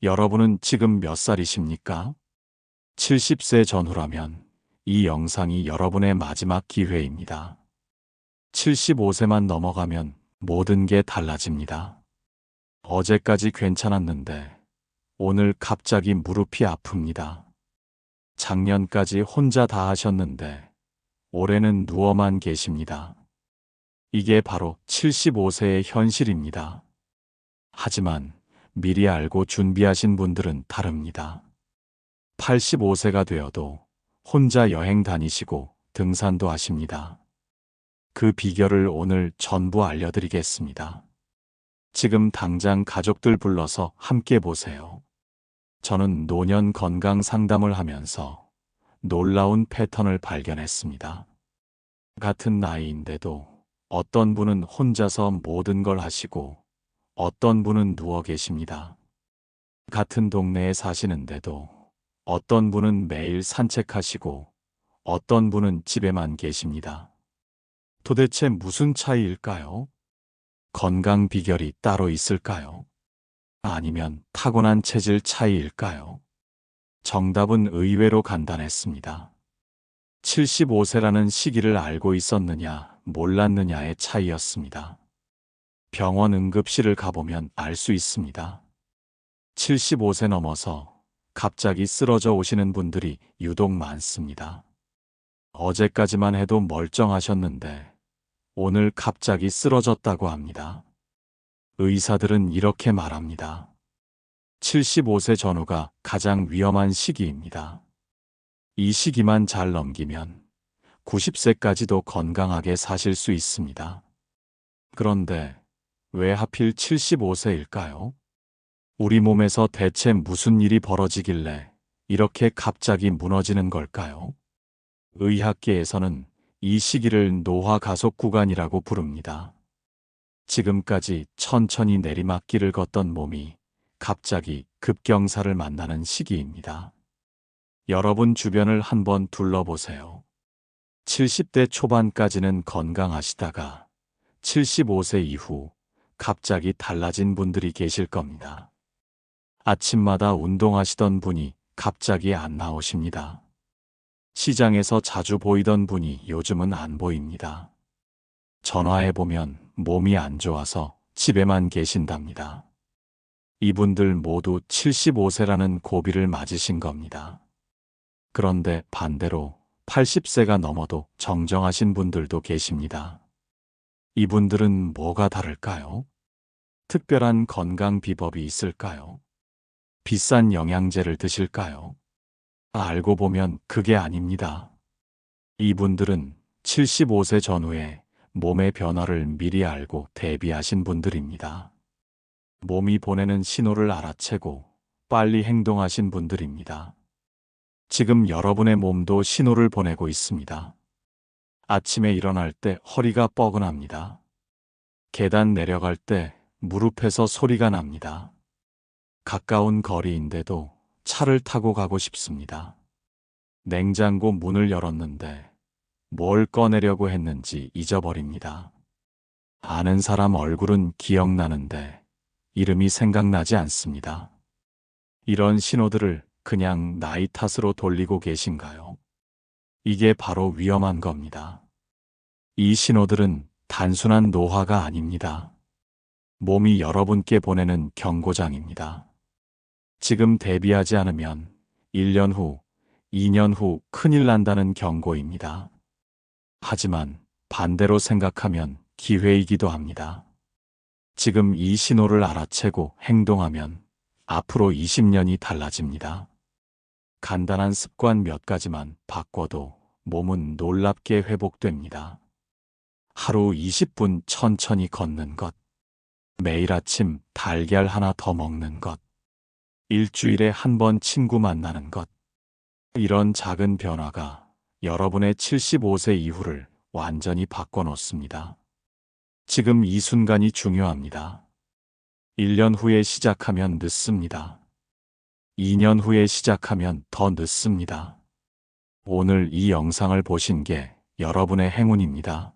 여러분은 지금 몇 살이십니까? 70세 전후라면 이 영상이 여러분의 마지막 기회입니다. 75세만 넘어가면 모든 게 달라집니다. 어제까지 괜찮았는데 오늘 갑자기 무릎이 아픕니다. 작년까지 혼자 다 하셨는데 올해는 누워만 계십니다. 이게 바로 75세의 현실입니다. 하지만 미리 알고 준비하신 분들은 다릅니다. 85세가 되어도 혼자 여행 다니시고 등산도 하십니다. 그 비결을 오늘 전부 알려드리겠습니다. 지금 당장 가족들 불러서 함께 보세요. 저는 노년 건강 상담을 하면서 놀라운 패턴을 발견했습니다. 같은 나이인데도 어떤 분은 혼자서 모든 걸 하시고 어떤 분은 누워 계십니다. 같은 동네에 사시는데도 어떤 분은 매일 산책하시고 어떤 분은 집에만 계십니다. 도대체 무슨 차이일까요? 건강 비결이 따로 있을까요? 아니면 타고난 체질 차이일까요? 정답은 의외로 간단했습니다. 75세라는 시기를 알고 있었느냐, 몰랐느냐의 차이였습니다. 병원 응급실을 가보면 알 수 있습니다. 75세 넘어서 갑자기 쓰러져 오시는 분들이 유독 많습니다. 어제까지만 해도 멀쩡하셨는데 오늘 갑자기 쓰러졌다고 합니다. 의사들은 이렇게 말합니다. 75세 전후가 가장 위험한 시기입니다. 이 시기만 잘 넘기면 90세까지도 건강하게 사실 수 있습니다. 그런데 왜 하필 75세일까요? 우리 몸에서 대체 무슨 일이 벌어지길래 이렇게 갑자기 무너지는 걸까요? 의학계에서는 이 시기를 노화 가속 구간이라고 부릅니다. 지금까지 천천히 내리막길을 걷던 몸이 갑자기 급경사를 만나는 시기입니다. 여러분 주변을 한번 둘러보세요. 70대 초반까지는 건강하시다가 75세 이후 갑자기 달라진 분들이 계실 겁니다. 아침마다 운동하시던 분이 갑자기 안 나오십니다. 시장에서 자주 보이던 분이 요즘은 안 보입니다. 전화해보면 몸이 안 좋아서 집에만 계신답니다. 이분들 모두 75세라는 고비를 맞으신 겁니다. 그런데 반대로 80세가 넘어도 정정하신 분들도 계십니다. 이분들은 뭐가 다를까요? 특별한 건강 비법이 있을까요? 비싼 영양제를 드실까요? 알고 보면 그게 아닙니다. 이분들은 75세 전후에 몸의 변화를 미리 알고 대비하신 분들입니다. 몸이 보내는 신호를 알아채고 빨리 행동하신 분들입니다. 지금 여러분의 몸도 신호를 보내고 있습니다. 아침에 일어날 때 허리가 뻐근합니다. 계단 내려갈 때 무릎에서 소리가 납니다. 가까운 거리인데도 차를 타고 가고 싶습니다. 냉장고 문을 열었는데 뭘 꺼내려고 했는지 잊어버립니다. 아는 사람 얼굴은 기억나는데 이름이 생각나지 않습니다. 이런 신호들을 그냥 나이 탓으로 돌리고 계신가요? 이게 바로 위험한 겁니다. 이 신호들은 단순한 노화가 아닙니다. 몸이 여러분께 보내는 경고장입니다. 지금 대비하지 않으면 1년 후, 2년 후 큰일 난다는 경고입니다. 하지만 반대로 생각하면 기회이기도 합니다. 지금 이 신호를 알아채고 행동하면 앞으로 20년이 달라집니다. 간단한 습관 몇 가지만 바꿔도 몸은 놀랍게 회복됩니다. 하루 20분 천천히 걷는 것, 매일 아침 달걀 하나 더 먹는 것, 일주일에 한 번 친구 만나는 것. 이런 작은 변화가 여러분의 75세 이후를 완전히 바꿔놓습니다. 지금 이 순간이 중요합니다. 1년 후에 시작하면 늦습니다. 2년 후에 시작하면 더 늦습니다. 오늘 이 영상을 보신 게 여러분의 행운입니다.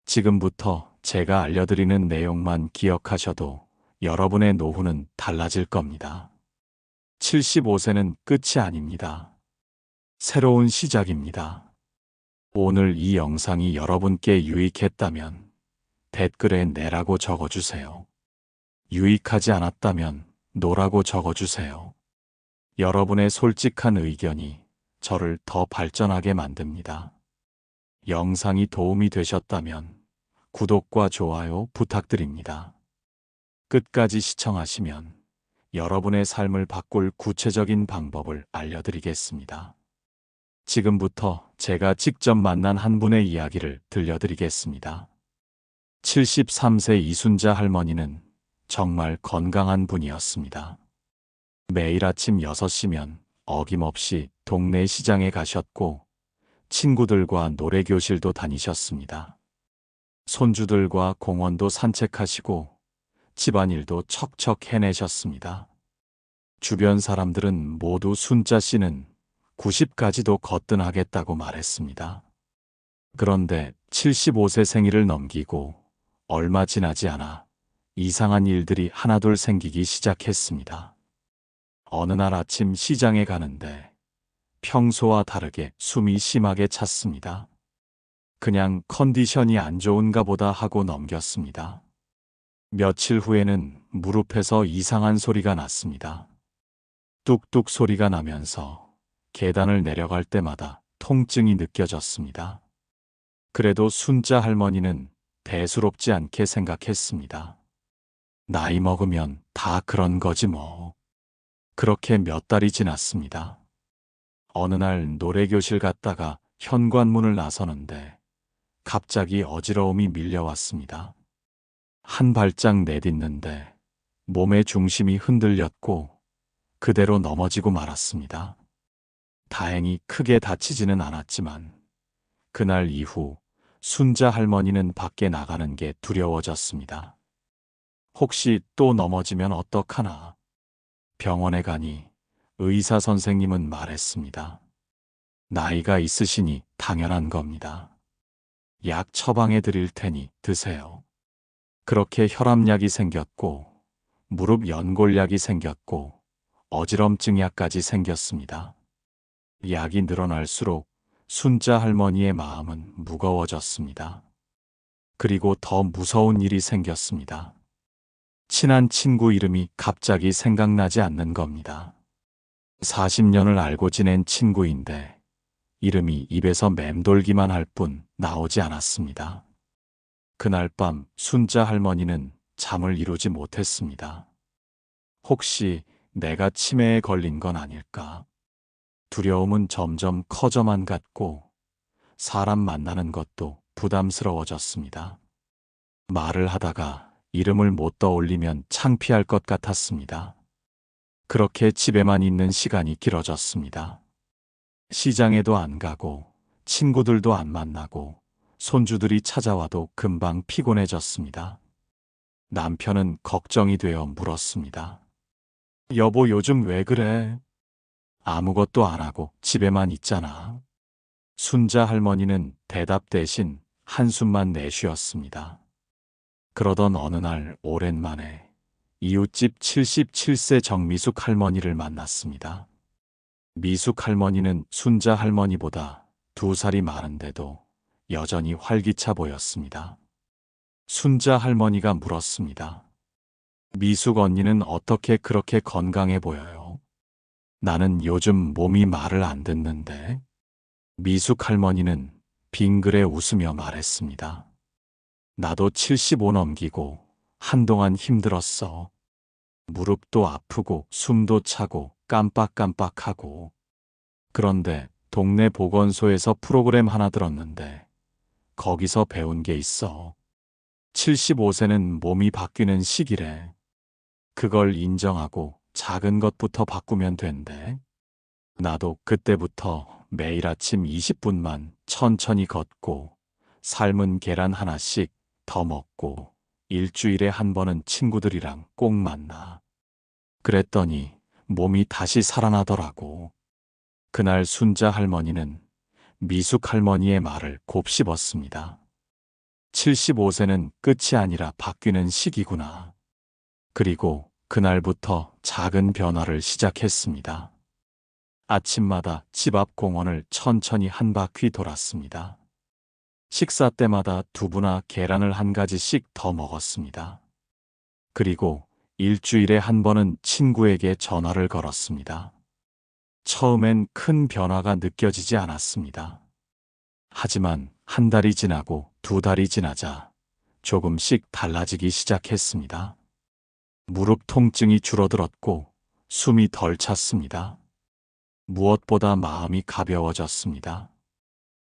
지금부터 제가 알려드리는 내용만 기억하셔도 여러분의 노후는 달라질 겁니다. 75세는 끝이 아닙니다. 새로운 시작입니다. 오늘 이 영상이 여러분께 유익했다면 댓글에 네라고 적어주세요. 유익하지 않았다면 노라고 적어주세요. 여러분의 솔직한 의견이 저를 더 발전하게 만듭니다. 영상이 도움이 되셨다면 구독과 좋아요 부탁드립니다. 끝까지 시청하시면 여러분의 삶을 바꿀 구체적인 방법을 알려드리겠습니다. 지금부터 제가 직접 만난 한 분의 이야기를 들려드리겠습니다. 73세 이순자 할머니는 정말 건강한 분이었습니다. 매일 아침 6시면 어김없이 동네 시장에 가셨고 친구들과 노래교실도 다니셨습니다. 손주들과 공원도 산책하시고 집안일도 척척 해내셨습니다. 주변 사람들은 모두 순자 씨는 90까지도 거뜬하겠다고 말했습니다. 그런데 75세 생일을 넘기고 얼마 지나지 않아 이상한 일들이 하나둘 생기기 시작했습니다. 어느 날 아침 시장에 가는데 평소와 다르게 숨이 심하게 찼습니다. 그냥 컨디션이 안 좋은가 보다 하고 넘겼습니다. 며칠 후에는 무릎에서 이상한 소리가 났습니다. 뚝뚝 소리가 나면서 계단을 내려갈 때마다 통증이 느껴졌습니다. 그래도 순자 할머니는 대수롭지 않게 생각했습니다. 나이 먹으면 다 그런 거지 뭐. 그렇게 몇 달이 지났습니다. 어느 날 노래교실 갔다가 현관문을 나서는데 갑자기 어지러움이 밀려왔습니다. 한 발짝 내딛는데 몸의 중심이 흔들렸고 그대로 넘어지고 말았습니다. 다행히 크게 다치지는 않았지만 그날 이후 순자 할머니는 밖에 나가는 게 두려워졌습니다. 혹시 또 넘어지면 어떡하나. 병원에 가니 의사 선생님은 말했습니다. 나이가 있으시니 당연한 겁니다. 약 처방해 드릴 테니 드세요. 그렇게 혈압약이 생겼고 무릎 연골약이 생겼고 어지럼증약까지 생겼습니다. 약이 늘어날수록 순자 할머니의 마음은 무거워졌습니다. 그리고 더 무서운 일이 생겼습니다. 친한 친구 이름이 갑자기 생각나지 않는 겁니다. 40년을 알고 지낸 친구인데 이름이 입에서 맴돌기만 할 뿐 나오지 않았습니다. 그날 밤 순자 할머니는 잠을 이루지 못했습니다. 혹시 내가 치매에 걸린 건 아닐까? 두려움은 점점 커져만 갔고 사람 만나는 것도 부담스러워졌습니다. 말을 하다가 이름을 못 떠올리면 창피할 것 같았습니다. 그렇게 집에만 있는 시간이 길어졌습니다. 시장에도 안 가고 친구들도 안 만나고 손주들이 찾아와도 금방 피곤해졌습니다. 남편은 걱정이 되어 물었습니다. 여보, 요즘 왜 그래? 아무것도 안 하고 집에만 있잖아. 순자 할머니는 대답 대신 한숨만 내쉬었습니다. 그러던 어느 날 오랜만에 이웃집 77세 정미숙 할머니를 만났습니다. 미숙 할머니는 순자 할머니보다 2살이 많은데도 여전히 활기차 보였습니다. 순자 할머니가 물었습니다. 미숙 언니는 어떻게 그렇게 건강해 보여요? 나는 요즘 몸이 말을 안 듣는데. 미숙 할머니는 빙그레 웃으며 말했습니다. 나도 75 넘기고 한동안 힘들었어. 무릎도 아프고 숨도 차고 깜빡깜빡하고. 그런데 동네 보건소에서 프로그램 하나 들었는데 거기서 배운 게 있어. 75세는 몸이 바뀌는 시기래. 그걸 인정하고 작은 것부터 바꾸면 된대. 나도 그때부터 매일 아침 20분만 천천히 걷고 삶은 계란 하나씩 더 먹고 일주일에 한 번은 친구들이랑 꼭 만나. 그랬더니 몸이 다시 살아나더라고. 그날 순자 할머니는 미숙 할머니의 말을 곱씹었습니다. 75세는 끝이 아니라 바뀌는 시기구나. 그리고 그날부터 작은 변화를 시작했습니다. 아침마다 집 앞 공원을 천천히 한 바퀴 돌았습니다. 식사 때마다 두부나 계란을 한 가지씩 더 먹었습니다. 그리고 일주일에 한 번은 친구에게 전화를 걸었습니다. 처음엔 큰 변화가 느껴지지 않았습니다. 하지만 한 달이 지나고 두 달이 지나자 조금씩 달라지기 시작했습니다. 무릎 통증이 줄어들었고 숨이 덜 찼습니다. 무엇보다 마음이 가벼워졌습니다.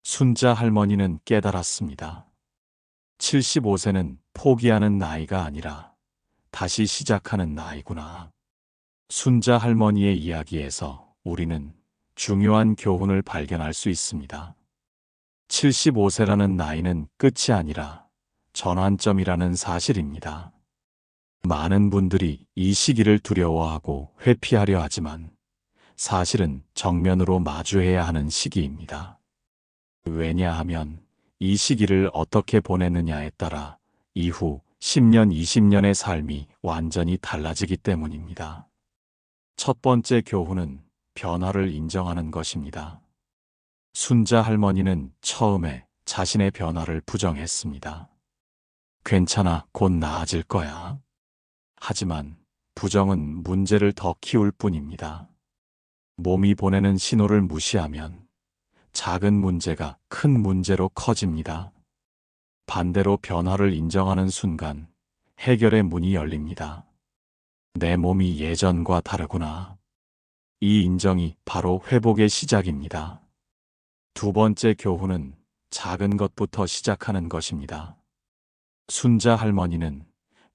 순자 할머니는 깨달았습니다. 75세는 포기하는 나이가 아니라 다시 시작하는 나이구나. 순자 할머니의 이야기에서 우리는 중요한 교훈을 발견할 수 있습니다. 75세라는 나이는 끝이 아니라 전환점이라는 사실입니다. 많은 분들이 이 시기를 두려워하고 회피하려 하지만 사실은 정면으로 마주해야 하는 시기입니다. 왜냐하면 이 시기를 어떻게 보내느냐에 따라 이후 10년, 20년의 삶이 완전히 달라지기 때문입니다. 첫 번째 교훈은 변화를 인정하는 것입니다. 순자 할머니는 처음에 자신의 변화를 부정했습니다. 괜찮아, 곧 나아질 거야. 하지만 부정은 문제를 더 키울 뿐입니다. 몸이 보내는 신호를 무시하면 작은 문제가 큰 문제로 커집니다. 반대로 변화를 인정하는 순간 해결의 문이 열립니다. 내 몸이 예전과 다르구나. 이 인정이 바로 회복의 시작입니다. 두 번째 교훈은 작은 것부터 시작하는 것입니다. 순자 할머니는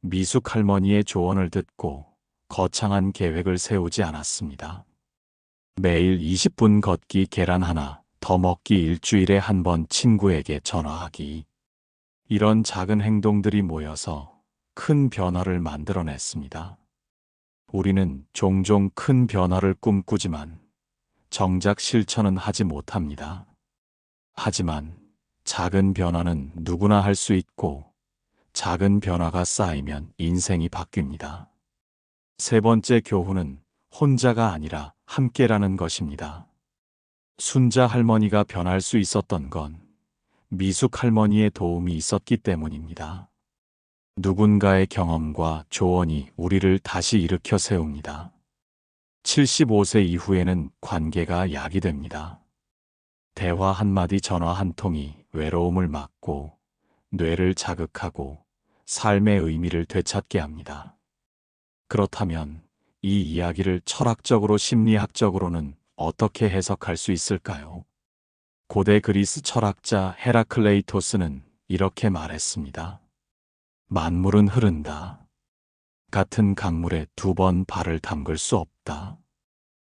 미숙 할머니의 조언을 듣고 거창한 계획을 세우지 않았습니다. 매일 20분 걷기, 계란 하나 더 먹기, 일주일에 한 번 친구에게 전화하기. 이런 작은 행동들이 모여서 큰 변화를 만들어냈습니다. 우리는 종종 큰 변화를 꿈꾸지만 정작 실천은 하지 못합니다. 하지만 작은 변화는 누구나 할 수 있고 작은 변화가 쌓이면 인생이 바뀝니다. 세 번째 교훈은 혼자가 아니라 함께라는 것입니다. 순자 할머니가 변할 수 있었던 건 미숙 할머니의 도움이 있었기 때문입니다. 누군가의 경험과 조언이 우리를 다시 일으켜 세웁니다. 75세 이후에는 관계가 약이 됩니다. 대화 한마디, 전화 한 통이 외로움을 막고 뇌를 자극하고 삶의 의미를 되찾게 합니다. 그렇다면 이 이야기를 철학적으로, 심리학적으로는 어떻게 해석할 수 있을까요? 고대 그리스 철학자 헤라클레이토스는 이렇게 말했습니다. 만물은 흐른다. 같은 강물에 두 번 발을 담글 수 없다.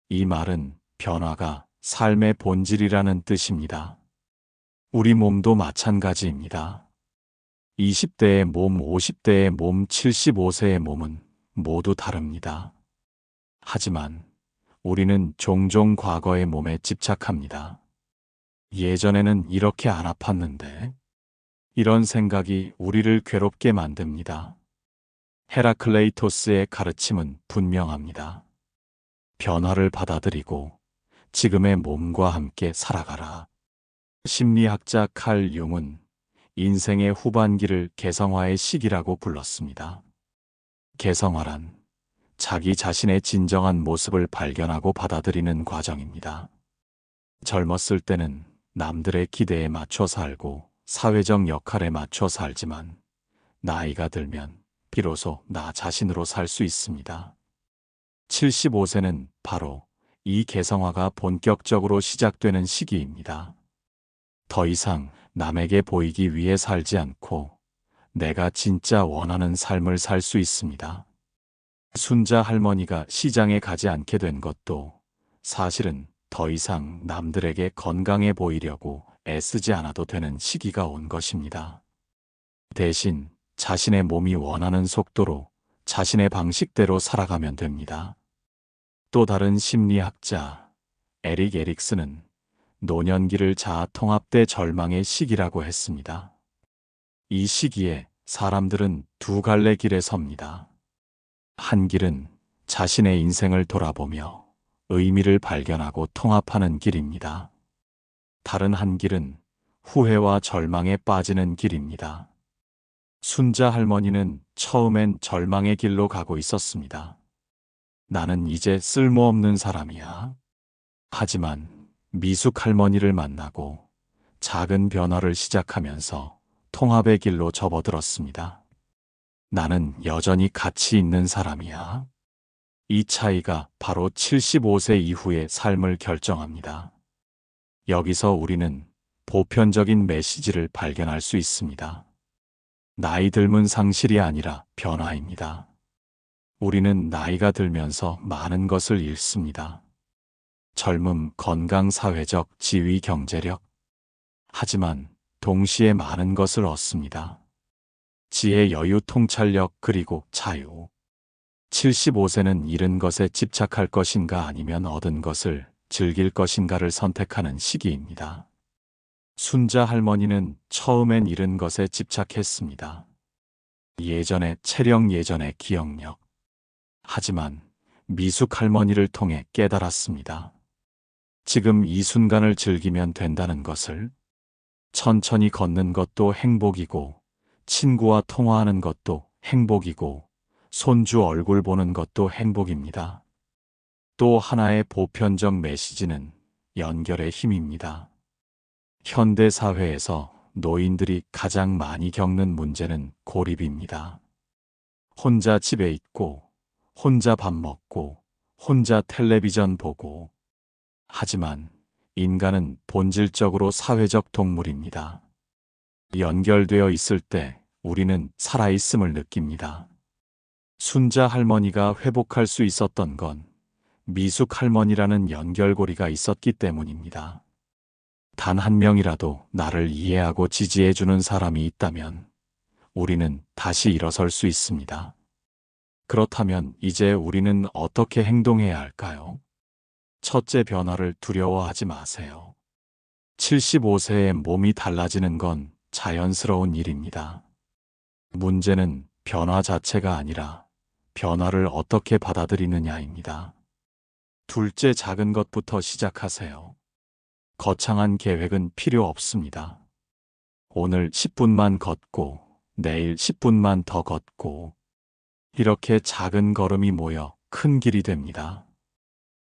이 말은 변화가 삶의 본질이라는 뜻입니다. 우리 몸도 마찬가지입니다. 20대의 몸, 50대의 몸, 75세의 몸은 모두 다릅니다. 하지만 우리는 종종 과거의 몸에 집착합니다. 예전에는 이렇게 안 아팠는데. 이런 생각이 우리를 괴롭게 만듭니다. 헤라클레이토스의 가르침은 분명합니다. 변화를 받아들이고 지금의 몸과 함께 살아가라. 심리학자 칼 융은 인생의 후반기를 개성화의 시기라고 불렀습니다. 개성화란 자기 자신의 진정한 모습을 발견하고 받아들이는 과정입니다. 젊었을 때는 남들의 기대에 맞춰 살고 사회적 역할에 맞춰 살지만 나이가 들면 비로소 나 자신으로 살 수 있습니다. 75세는 바로 이 개성화가 본격적으로 시작되는 시기입니다. 더 이상 남에게 보이기 위해 살지 않고 내가 진짜 원하는 삶을 살 수 있습니다. 순자 할머니가 시장에 가지 않게 된 것도 사실은 더 이상 남들에게 건강해 보이려고 애쓰지 않아도 되는 시기가 온 것입니다. 대신 자신의 몸이 원하는 속도로 자신의 방식대로 살아가면 됩니다. 또 다른 심리학자 에릭 에릭슨은 노년기를 자아 통합대 절망의 시기라고 했습니다. 이 시기에 사람들은 두 갈래 길에 섭니다. 한 길은 자신의 인생을 돌아보며 의미를 발견하고 통합하는 길입니다. 다른 한 길은 후회와 절망에 빠지는 길입니다. 순자 할머니는 처음엔 절망의 길로 가고 있었습니다. 나는 이제 쓸모없는 사람이야. 하지만 미숙 할머니를 만나고 작은 변화를 시작하면서 통합의 길로 접어들었습니다. 나는 여전히 가치 있는 사람이야. 이 차이가 바로 75세 이후의 삶을 결정합니다. 여기서 우리는 보편적인 메시지를 발견할 수 있습니다. 나이 들면 상실이 아니라 변화입니다. 우리는 나이가 들면서 많은 것을 잃습니다. 젊음, 건강, 사회적, 지위, 경제력. 하지만 동시에 많은 것을 얻습니다. 지혜, 여유, 통찰력, 그리고 자유. 75세는 잃은 것에 집착할 것인가 아니면 얻은 것을 즐길 것인가를 선택하는 시기입니다. 순자 할머니는 처음엔 잃은 것에 집착했습니다. 예전의 체력, 예전의 기억력. 하지만 미숙 할머니를 통해 깨달았습니다. 지금 이 순간을 즐기면 된다는 것을. 천천히 걷는 것도 행복이고, 친구와 통화하는 것도 행복이고, 손주 얼굴 보는 것도 행복입니다. 또 하나의 보편적 메시지는 연결의 힘입니다. 현대 사회에서 노인들이 가장 많이 겪는 문제는 고립입니다. 혼자 집에 있고, 혼자 밥 먹고, 혼자 텔레비전 보고. 하지만 인간은 본질적으로 사회적 동물입니다. 연결되어 있을 때 우리는 살아있음을 느낍니다. 순자 할머니가 회복할 수 있었던 건 미숙 할머니라는 연결고리가 있었기 때문입니다. 단 한 명이라도 나를 이해하고 지지해주는 사람이 있다면 우리는 다시 일어설 수 있습니다. 그렇다면 이제 우리는 어떻게 행동해야 할까요? 첫째, 변화를 두려워하지 마세요. 75세의 몸이 달라지는 건 자연스러운 일입니다. 문제는 변화 자체가 아니라 변화를 어떻게 받아들이느냐입니다. 둘째, 작은 것부터 시작하세요. 거창한 계획은 필요 없습니다. 오늘 10분만 걷고, 내일 10분만 더 걷고, 이렇게 작은 걸음이 모여 큰 길이 됩니다.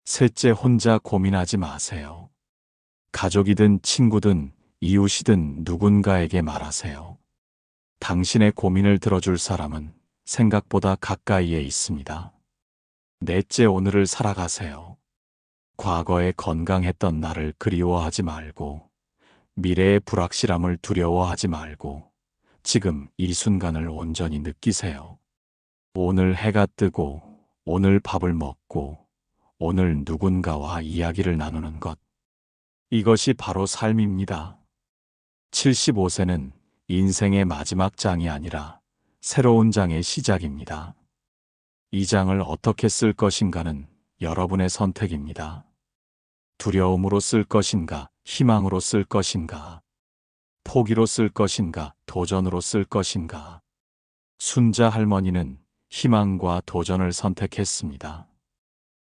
셋째, 혼자 고민하지 마세요. 가족이든 친구든 이웃이든 누군가에게 말하세요. 당신의 고민을 들어줄 사람은 생각보다 가까이에 있습니다. 넷째, 오늘을 살아가세요. 과거에 건강했던 나를 그리워하지 말고, 미래의 불확실함을 두려워하지 말고, 지금 이 순간을 온전히 느끼세요. 오늘 해가 뜨고, 오늘 밥을 먹고, 오늘 누군가와 이야기를 나누는 것. 이것이 바로 삶입니다. 75세는 인생의 마지막 장이 아니라 새로운 장의 시작입니다. 이 장을 어떻게 쓸 것인가는 여러분의 선택입니다. 두려움으로 쓸 것인가, 희망으로 쓸 것인가, 포기로 쓸 것인가, 도전으로 쓸 것인가. 순자 할머니는 희망과 도전을 선택했습니다.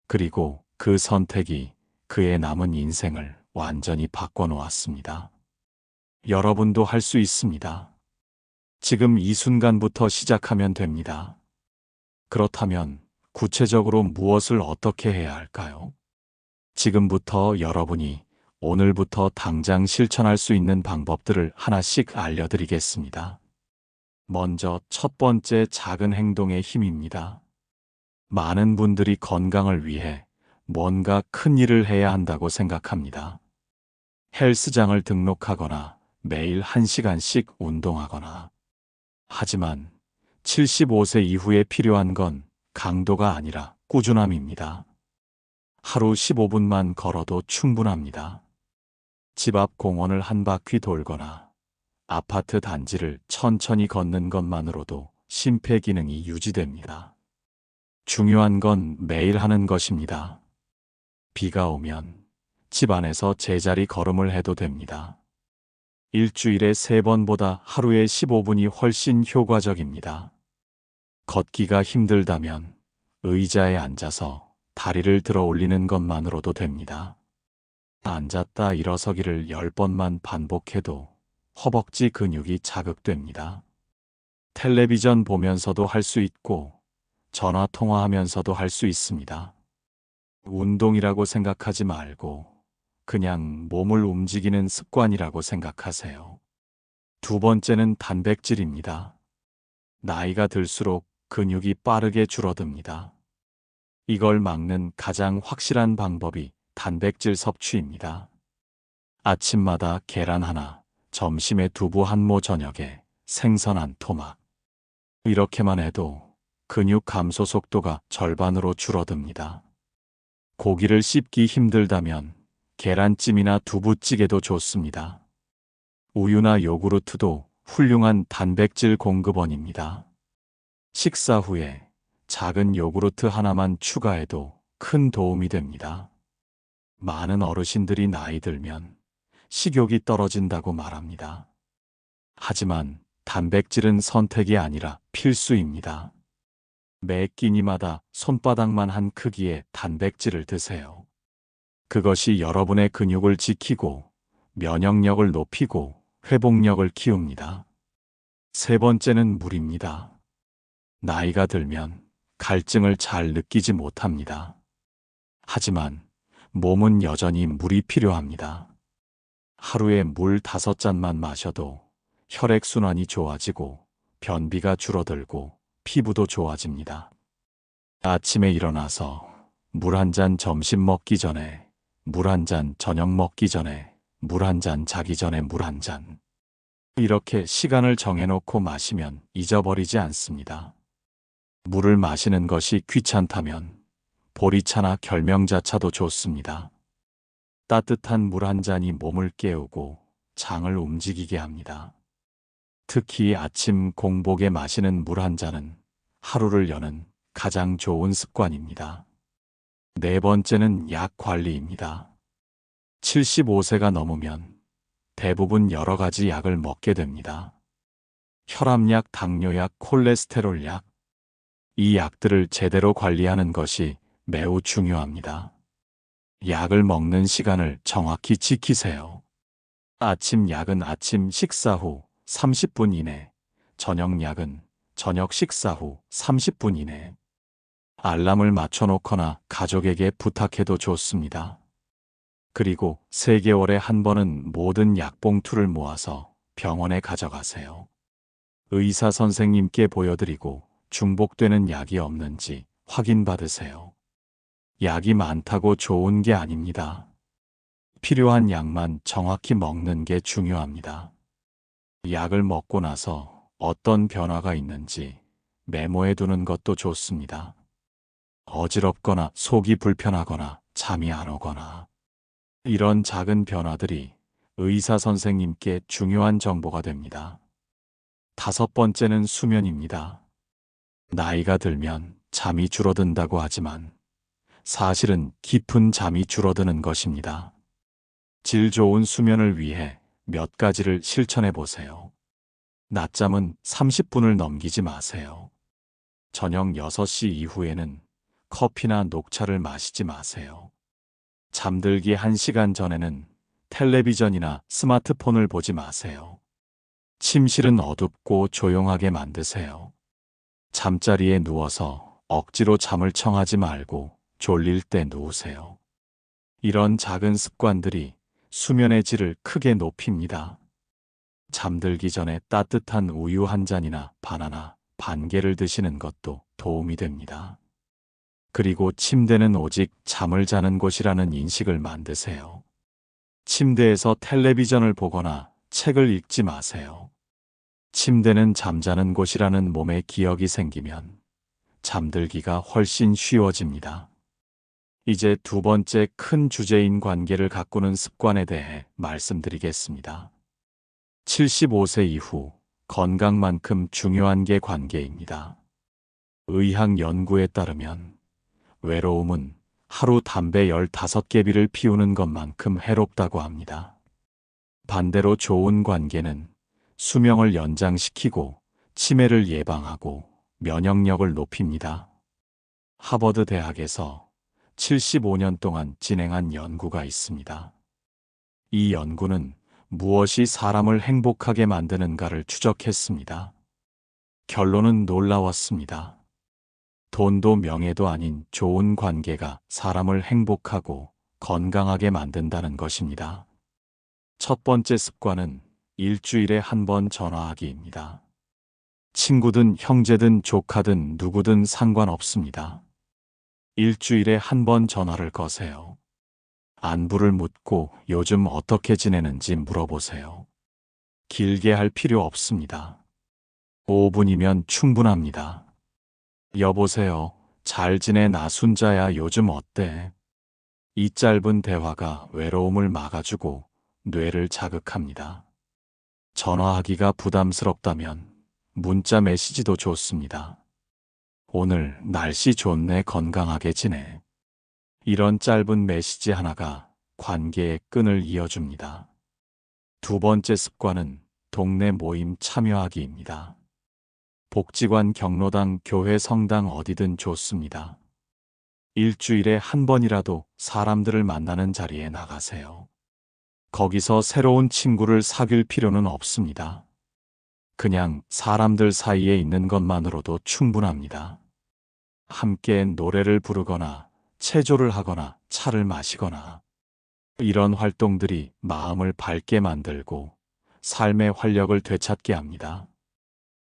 그리고 그 선택이 그의 남은 인생을 완전히 바꿔놓았습니다. 여러분도 할 수 있습니다. 지금 이 순간부터 시작하면 됩니다. 그렇다면 구체적으로 무엇을 어떻게 해야 할까요? 지금부터 여러분이 오늘부터 당장 실천할 수 있는 방법들을 하나씩 알려드리겠습니다. 먼저 첫 번째, 작은 행동의 힘입니다. 많은 분들이 건강을 위해 뭔가 큰 일을 해야 한다고 생각합니다. 헬스장을 등록하거나 매일 1시간씩 운동하거나. 하지만 75세 이후에 필요한 건 강도가 아니라 꾸준함입니다. 하루 15분만 걸어도 충분합니다. 집 앞 공원을 한 바퀴 돌거나 아파트 단지를 천천히 걷는 것만으로도 심폐 기능이 유지됩니다. 중요한 건 매일 하는 것입니다. 비가 오면 집 안에서 제자리 걸음을 해도 됩니다. 일주일에 3번보다 하루에 15분이 훨씬 효과적입니다. 걷기가 힘들다면 의자에 앉아서 다리를 들어 올리는 것만으로도 됩니다. 앉았다 일어서기를 10번만 반복해도 허벅지 근육이 자극됩니다. 텔레비전 보면서도 할 수 있고 전화 통화하면서도 할 수 있습니다. 운동이라고 생각하지 말고 그냥 몸을 움직이는 습관이라고 생각하세요. 두 번째는 단백질입니다. 나이가 들수록 근육이 빠르게 줄어듭니다. 이걸 막는 가장 확실한 방법이 단백질 섭취입니다. 아침마다 계란 하나, 점심에 두부 한 모, 저녁에 생선 한 토막. 이렇게만 해도 근육 감소 속도가 절반으로 줄어듭니다. 고기를 씹기 힘들다면 계란찜이나 두부찌개도 좋습니다. 우유나 요구르트도 훌륭한 단백질 공급원입니다. 식사 후에 작은 요구르트 하나만 추가해도 큰 도움이 됩니다. 많은 어르신들이 나이 들면 식욕이 떨어진다고 말합니다. 하지만 단백질은 선택이 아니라 필수입니다. 매 끼니마다 손바닥만 한 크기의 단백질을 드세요. 그것이 여러분의 근육을 지키고 면역력을 높이고 회복력을 키웁니다. 세 번째는 물입니다. 나이가 들면 갈증을 잘 느끼지 못합니다. 하지만 몸은 여전히 물이 필요합니다. 하루에 물 5잔만 마셔도 혈액순환이 좋아지고 변비가 줄어들고 피부도 좋아집니다. 아침에 일어나서 물 한 잔 점심 먹기 전에, 물 한 잔 저녁 먹기 전에, 물 한 잔 자기 전에 물 한 잔. 이렇게 시간을 정해놓고 마시면 잊어버리지 않습니다. 물을 마시는 것이 귀찮다면 보리차나 결명자차도 좋습니다. 따뜻한 물 한 잔이 몸을 깨우고 장을 움직이게 합니다. 특히 아침 공복에 마시는 물 한 잔은 하루를 여는 가장 좋은 습관입니다. 네 번째는 약 관리입니다. 75세가 넘으면 대부분 여러 가지 약을 먹게 됩니다. 혈압약, 당뇨약, 콜레스테롤 약. 이 약들을 제대로 관리하는 것이 매우 중요합니다. 약을 먹는 시간을 정확히 지키세요. 아침 약은 아침 식사 후 30분 이내, 저녁 약은 저녁 식사 후 30분 이내. 알람을 맞춰놓거나 가족에게 부탁해도 좋습니다. 그리고 3개월에 한 번은 모든 약봉투를 모아서 병원에 가져가세요. 의사 선생님께 보여드리고 중복되는 약이 없는지 확인받으세요. 약이 많다고 좋은 게 아닙니다. 필요한 약만 정확히 먹는 게 중요합니다. 약을 먹고 나서 어떤 변화가 있는지 메모해 두는 것도 좋습니다. 어지럽거나 속이 불편하거나 잠이 안 오거나 이런 작은 변화들이 의사 선생님께 중요한 정보가 됩니다. 5번째는 수면입니다. 나이가 들면 잠이 줄어든다고 하지만 사실은 깊은 잠이 줄어드는 것입니다. 질 좋은 수면을 위해 몇 가지를 실천해 보세요. 낮잠은 30분을 넘기지 마세요. 저녁 6시 이후에는 커피나 녹차를 마시지 마세요. 잠들기 1시간 전에는 텔레비전이나 스마트폰을 보지 마세요. 침실은 어둡고 조용하게 만드세요. 잠자리에 누워서 억지로 잠을 청하지 말고 졸릴 때 누우세요. 이런 작은 습관들이 수면의 질을 크게 높입니다. 잠들기 전에 따뜻한 우유 한 잔이나 바나나 반 개를 드시는 것도 도움이 됩니다. 그리고 침대는 오직 잠을 자는 곳이라는 인식을 만드세요. 침대에서 텔레비전을 보거나 책을 읽지 마세요. 침대는 잠자는 곳이라는 몸의 기억이 생기면 잠들기가 훨씬 쉬워집니다. 이제 두 번째 큰 주제인 관계를 가꾸는 습관에 대해 말씀드리겠습니다. 75세 이후 건강만큼 중요한 게 관계입니다. 의학 연구에 따르면 외로움은 하루 담배 15개비를 피우는 것만큼 해롭다고 합니다. 반대로 좋은 관계는 수명을 연장시키고 치매를 예방하고 면역력을 높입니다. 하버드 대학에서 75년 동안 진행한 연구가 있습니다. 이 연구는 무엇이 사람을 행복하게 만드는가를 추적했습니다. 결론은 놀라웠습니다. 돈도 명예도 아닌 좋은 관계가 사람을 행복하고 건강하게 만든다는 것입니다. 첫 번째 습관은 일주일에 한 번 전화하기입니다. 친구든 형제든 조카든 누구든 상관없습니다. 일주일에 한 번 전화를 거세요. 안부를 묻고 요즘 어떻게 지내는지 물어보세요. 길게 할 필요 없습니다. 5분이면 충분합니다. 여보세요. 잘 지내 나 순자야 요즘 어때? 이 짧은 대화가 외로움을 막아주고 뇌를 자극합니다. 전화하기가 부담스럽다면 문자 메시지도 좋습니다. 오늘 날씨 좋네 건강하게 지내. 이런 짧은 메시지 하나가 관계의 끈을 이어줍니다. 두 번째 습관은 동네 모임 참여하기입니다. 복지관, 경로당, 교회, 성당 어디든 좋습니다. 일주일에 한 번이라도 사람들을 만나는 자리에 나가세요. 거기서 새로운 친구를 사귈 필요는 없습니다. 그냥 사람들 사이에 있는 것만으로도 충분합니다. 함께 노래를 부르거나 체조를 하거나 차를 마시거나 이런 활동들이 마음을 밝게 만들고 삶의 활력을 되찾게 합니다.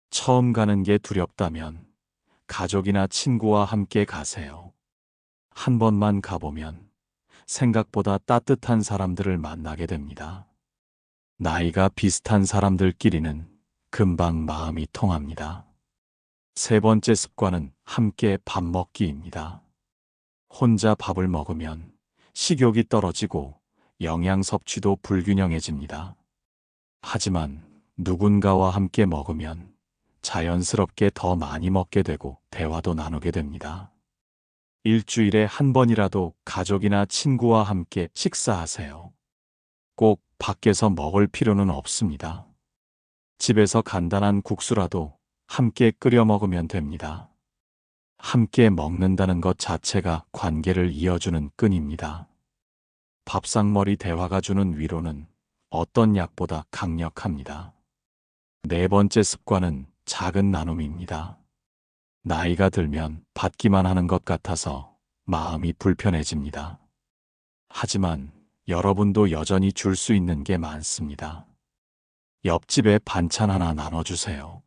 처음 가는 게 두렵다면 가족이나 친구와 함께 가세요. 한 번만 가보면 생각보다 따뜻한 사람들을 만나게 됩니다. 나이가 비슷한 사람들끼리는 금방 마음이 통합니다. 세 번째 습관은 함께 밥 먹기입니다. 혼자 밥을 먹으면 식욕이 떨어지고 영양 섭취도 불균형해집니다. 하지만 누군가와 함께 먹으면 자연스럽게 더 많이 먹게 되고 대화도 나누게 됩니다. 일주일에 한 번이라도 가족이나 친구와 함께 식사하세요. 꼭 밖에서 먹을 필요는 없습니다. 집에서 간단한 국수라도 함께 끓여 먹으면 됩니다. 함께 먹는다는 것 자체가 관계를 이어주는 끈입니다. 밥상머리 대화가 주는 위로는 어떤 약보다 강력합니다. 네 번째 습관은 작은 나눔입니다. 나이가 들면 받기만 하는 것 같아서 마음이 불편해집니다. 하지만 여러분도 여전히 줄 수 있는 게 많습니다. 옆집에 반찬 하나 나눠주세요.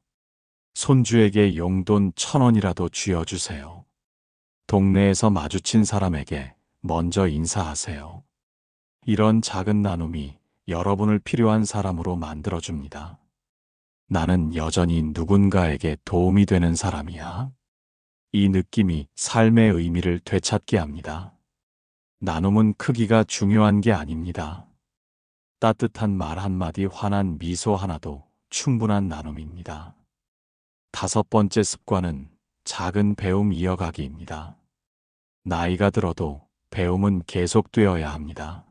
손주에게 용돈 1,000원이라도 쥐어주세요. 동네에서 마주친 사람에게 먼저 인사하세요. 이런 작은 나눔이 여러분을 필요한 사람으로 만들어줍니다. 나는 여전히 누군가에게 도움이 되는 사람이야. 이 느낌이 삶의 의미를 되찾게 합니다. 나눔은 크기가 중요한 게 아닙니다. 따뜻한 말 한마디, 환한 미소 하나도 충분한 나눔입니다. 다섯 번째 습관은 작은 배움 이어가기입니다. 나이가 들어도 배움은 계속되어야 합니다.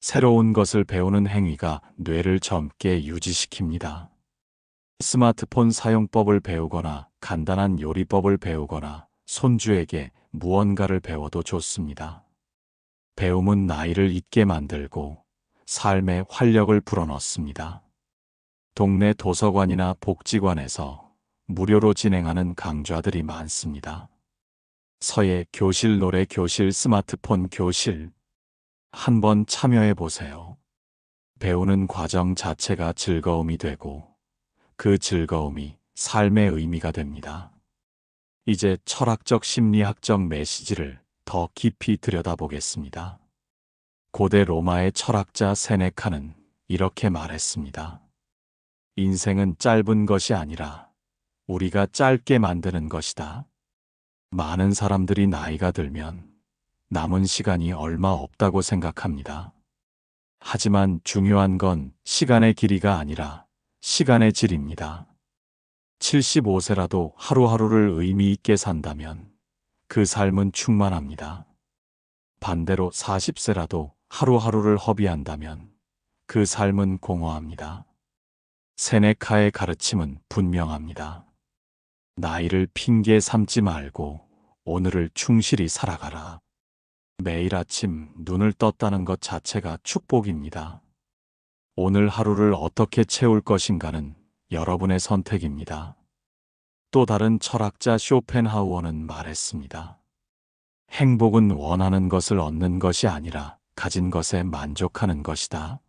새로운 것을 배우는 행위가 뇌를 젊게 유지시킵니다. 스마트폰 사용법을 배우거나 간단한 요리법을 배우거나 손주에게 무언가를 배워도 좋습니다. 배움은 나이를 잊게 만들고 삶에 활력을 불어넣습니다. 동네 도서관이나 복지관에서 무료로 진행하는 강좌들이 많습니다. 서예 교실, 노래 교실, 스마트폰 교실. 한번 참여해 보세요. 배우는 과정 자체가 즐거움이 되고 그 즐거움이 삶의 의미가 됩니다. 이제 철학적 심리학적 메시지를 더 깊이 들여다보겠습니다. 고대 로마의 철학자 세네카는 이렇게 말했습니다. 인생은 짧은 것이 아니라 우리가 짧게 만드는 것이다. 많은 사람들이 나이가 들면 남은 시간이 얼마 없다고 생각합니다. 하지만 중요한 건 시간의 길이가 아니라 시간의 질입니다. 75세라도 하루하루를 의미 있게 산다면 그 삶은 충만합니다. 반대로 40세라도 하루하루를 허비한다면 그 삶은 공허합니다. 세네카의 가르침은 분명합니다. 나이를 핑계 삼지 말고 오늘을 충실히 살아가라. 매일 아침 눈을 떴다는 것 자체가 축복입니다. 오늘 하루를 어떻게 채울 것인가는 여러분의 선택입니다. 또 다른 철학자 쇼펜하우어는 말했습니다. 행복은 원하는 것을 얻는 것이 아니라 가진 것에 만족하는 것이다.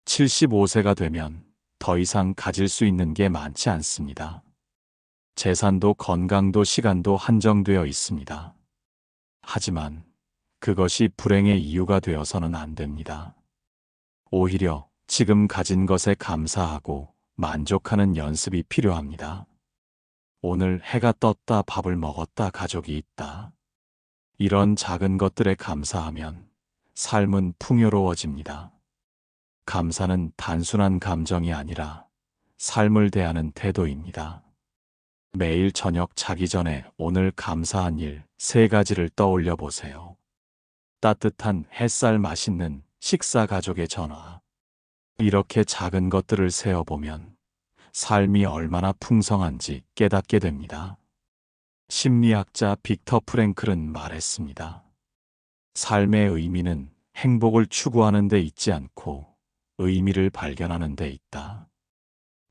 75세가 되면 더 이상 가질 수 있는 게 많지 않습니다. 재산도 건강도 시간도 한정되어 있습니다. 하지만 그것이 불행의 이유가 되어서는 안 됩니다. 오히려 지금 가진 것에 감사하고 만족하는 연습이 필요합니다. 오늘 해가 떴다, 밥을 먹었다, 가족이 있다. 이런 작은 것들에 감사하면 삶은 풍요로워집니다. 감사는 단순한 감정이 아니라 삶을 대하는 태도입니다. 매일 저녁 자기 전에 오늘 감사한 일 3가지를 떠올려 보세요. 따뜻한 햇살, 맛있는 식사, 가족의 전화. 이렇게 작은 것들을 세어보면 삶이 얼마나 풍성한지 깨닫게 됩니다. 심리학자 빅터 프랭클은 말했습니다. 삶의 의미는 행복을 추구하는 데 있지 않고 의미를 발견하는 데 있다.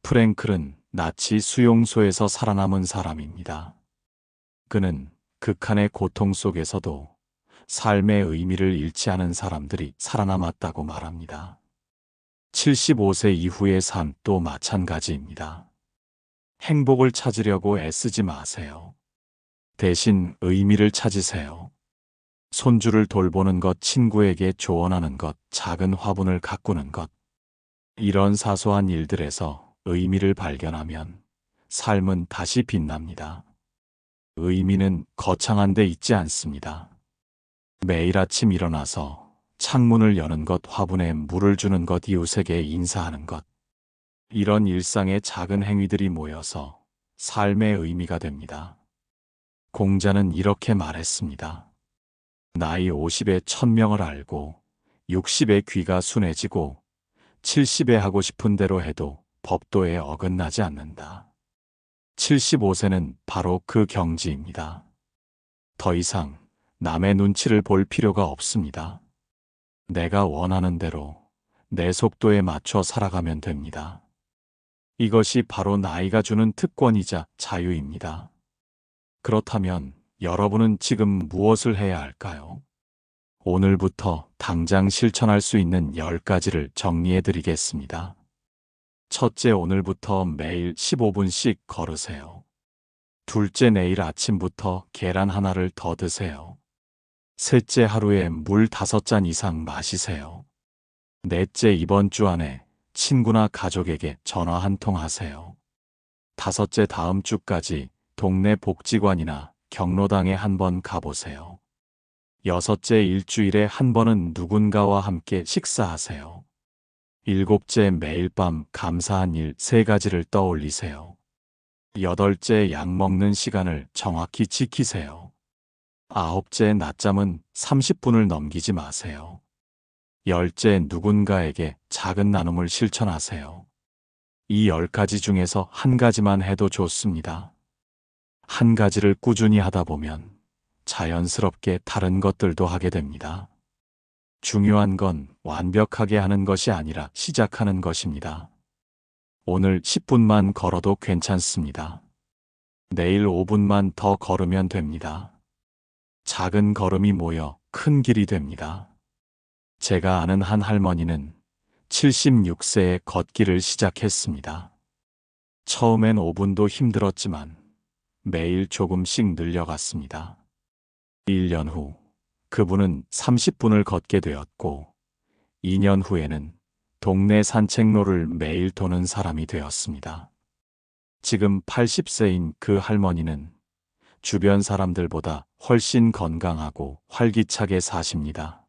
프랭클은 나치 수용소에서 살아남은 사람입니다. 그는 극한의 고통 속에서도 삶의 의미를 잃지 않은 사람들이 살아남았다고 말합니다. 75세 이후의 삶도 마찬가지입니다. 행복을 찾으려고 애쓰지 마세요. 대신 의미를 찾으세요. 손주를 돌보는 것, 친구에게 조언하는 것, 작은 화분을 가꾸는 것. 이런 사소한 일들에서 의미를 발견하면 삶은 다시 빛납니다. 의미는 거창한 데 있지 않습니다. 매일 아침 일어나서 창문을 여는 것, 화분에 물을 주는 것, 이웃에게 인사하는 것. 이런 일상의 작은 행위들이 모여서 삶의 의미가 됩니다. 공자는 이렇게 말했습니다. 나이 50에 1000명을 알고 60에 귀가 순해지고 70에 하고 싶은 대로 해도 법도에 어긋나지 않는다. 75세는 바로 그 경지입니다. 더 이상 남의 눈치를 볼 필요가 없습니다. 내가 원하는 대로 내 속도에 맞춰 살아가면 됩니다. 이것이 바로 나이가 주는 특권이자 자유입니다. 그렇다면 여러분은 지금 무엇을 해야 할까요? 오늘부터 당장 실천할 수 있는 10가지를 정리해 드리겠습니다. 첫째, 오늘부터 매일 15분씩 걸으세요. 둘째, 내일 아침부터 계란 하나를 더 드세요. 셋째, 하루에 물 5잔 이상 마시세요. 넷째, 이번 주 안에 친구나 가족에게 전화 한 통 하세요. 다섯째, 다음 주까지 동네 복지관이나 경로당에 한번 가보세요. 여섯째, 일주일에 한 번은 누군가와 함께 식사하세요. 일곱째, 매일 밤 감사한 일 3가지를 떠올리세요. 여덟째, 약 먹는 시간을 정확히 지키세요. 아홉째, 낮잠은 30분을 넘기지 마세요. 열째, 누군가에게 작은 나눔을 실천하세요. 이 10가지 중에서 한 가지만 해도 좋습니다. 한 가지를 꾸준히 하다 보면 자연스럽게 다른 것들도 하게 됩니다. 중요한 건 완벽하게 하는 것이 아니라 시작하는 것입니다. 오늘 10분만 걸어도 괜찮습니다. 내일 5분만 더 걸으면 됩니다. 작은 걸음이 모여 큰 길이 됩니다. 제가 아는 한 할머니는 76세에 걷기를 시작했습니다. 처음엔 5분도 힘들었지만 매일 조금씩 늘려갔습니다. 1년 후 그분은 30분을 걷게 되었고 2년 후에는 동네 산책로를 매일 도는 사람이 되었습니다. 지금 80세인 그 할머니는 주변 사람들보다 훨씬 건강하고 활기차게 사십니다.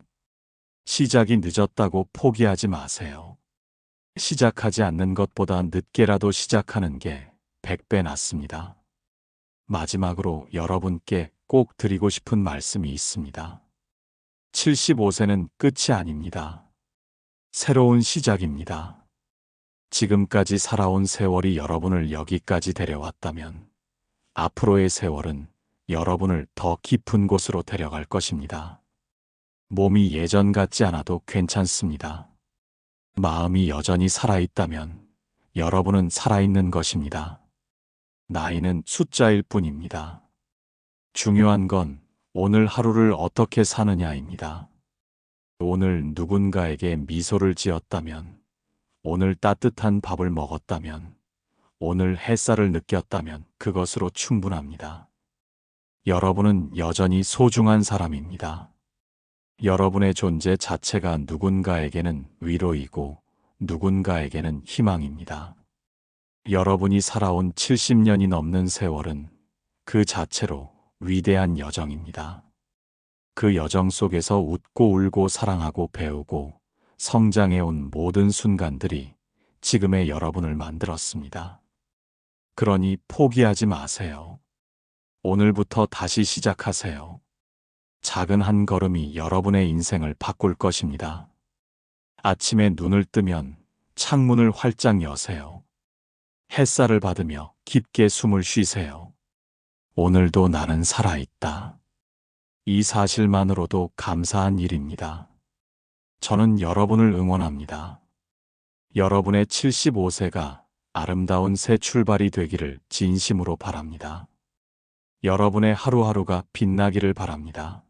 시작이 늦었다고 포기하지 마세요. 시작하지 않는 것보다 늦게라도 시작하는 게 100배 낫습니다. 마지막으로 여러분께 꼭 드리고 싶은 말씀이 있습니다. 75세는 끝이 아닙니다. 새로운 시작입니다. 지금까지 살아온 세월이 여러분을 여기까지 데려왔다면 앞으로의 세월은 여러분을 더 깊은 곳으로 데려갈 것입니다. 몸이 예전 같지 않아도 괜찮습니다. 마음이 여전히 살아있다면 여러분은 살아있는 것입니다. 나이는 숫자일 뿐입니다. 중요한 건 오늘 하루를 어떻게 사느냐입니다. 오늘 누군가에게 미소를 지었다면, 오늘 따뜻한 밥을 먹었다면, 오늘 햇살을 느꼈다면 그것으로 충분합니다. 여러분은 여전히 소중한 사람입니다. 여러분의 존재 자체가 누군가에게는 위로이고 누군가에게는 희망입니다. 여러분이 살아온 70년이 넘는 세월은 그 자체로 위대한 여정입니다. 그 여정 속에서 웃고 울고 사랑하고 배우고 성장해온 모든 순간들이 지금의 여러분을 만들었습니다. 그러니 포기하지 마세요. 오늘부터 다시 시작하세요. 작은 한 걸음이 여러분의 인생을 바꿀 것입니다. 아침에 눈을 뜨면 창문을 활짝 여세요. 햇살을 받으며 깊게 숨을 쉬세요. 오늘도 나는 살아있다. 이 사실만으로도 감사한 일입니다. 저는 여러분을 응원합니다. 여러분의 75세가 아름다운 새 출발이 되기를 진심으로 바랍니다. 여러분의 하루하루가 빛나기를 바랍니다.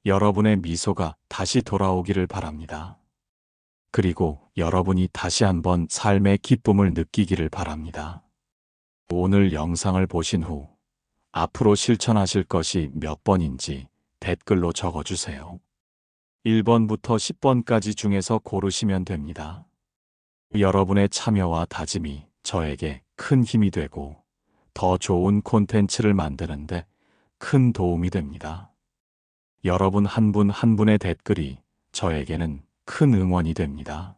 여러분의 미소가 다시 돌아오기를 바랍니다. 그리고 여러분이 다시 한번 삶의 기쁨을 느끼기를 바랍니다. 오늘 영상을 보신 후 앞으로 실천하실 것이 몇 번인지 댓글로 적어주세요. 1번부터 10번까지 중에서 고르시면 됩니다. 여러분의 참여와 다짐이 저에게 큰 힘이 되고 더 좋은 콘텐츠를 만드는데 큰 도움이 됩니다. 여러분 한 분 한 분의 댓글이 저에게는 큰 응원이 됩니다.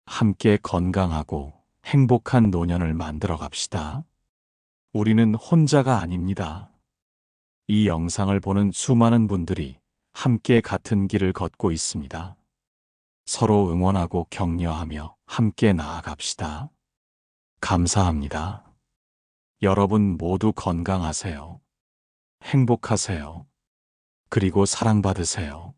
함께 건강하고 행복한 노년을 만들어 갑시다. 우리는 혼자가 아닙니다. 이 영상을 보는 수많은 분들이 함께 같은 길을 걷고 있습니다. 서로 응원하고 격려하며 함께 나아갑시다. 감사합니다. 여러분 모두 건강하세요. 행복하세요. 그리고 사랑받으세요.